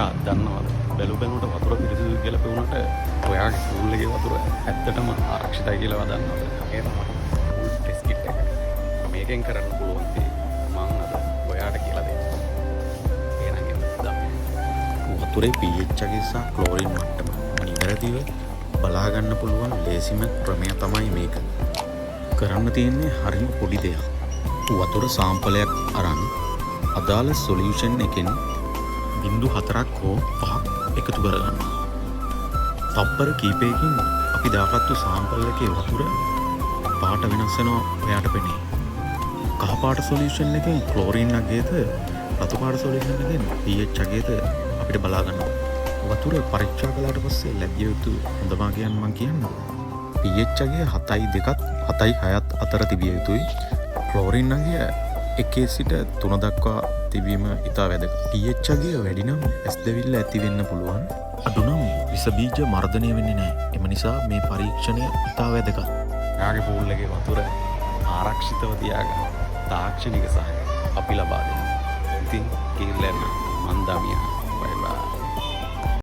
ඔයා දන්නවද බැලු බැලුවට වතුර පිරිසිදු කියලා පෙවුනට ඔයාගේ පූල් එකේ වතුර ඇත්තටම ආරක්ෂිතයි කියලා දන්නවද? ඒක තමයි පූල් ටෙස්ට් කිට් එක. මේකෙන් කරන්න පුළුවන් තේ මම අද ඔයාට කියලා දෙන්නම්. එහෙනම් වතුරේ pH එක සහ ක්ලෝරින් මට්ටම නිවැරදිව බලා ගන්න පුළුවන් ලේසිම ක්‍රමය තමයි මේක. කරන්න තියෙන්නේ හරිම පොඩි දෙයක්. වතුර සාම්පලයක් අරන් අදාළ සොලියුෂන් එකෙන් 0.4ක් හෝ 5ක් එකතු කරගන්න. තප්පර කීපයකින් අපි දාගත්තු සාම්පල් එකේ වතුර පාට වෙනස් වෙනවා ඔයාට පෙනේ. කහ පාට සොලියුෂන් එකෙන් ක්ලෝරින් අගයද රතු පාට සොලියුෂන් එකෙන් pH අගයද අපිට බලා ගන්න. වතුර පරීක්ෂා කළාට පස්සේ ලැබිය යුතු හොඳ මාර්ගයන් මම කියන්නම්. pH අගය 7.2ත් 7.6ත් අතර තිබිය යුතුයි. ක්ලෝරින් අගය 1 සිට 3 දක්වා තිබීම ඉතා වැදගත්. pH අගය වැඩි නම් ඇස් දෙවිල්ල ඇති වෙන්න පුළුවන්. අඩු නම් විස බීජ මර්ධනය වෙන්නේ නැහැ. එම නිසා මේ පරීක්ෂණය ඉතා වැදගත්. යාගේ පූල් එකේ වතුර ආරක්ෂිතව තියාගන්න තාක්ෂණික සහාය අපි ලබා දෙනවා. ඉතින් කිරිල්ලන්න මන්දාමියා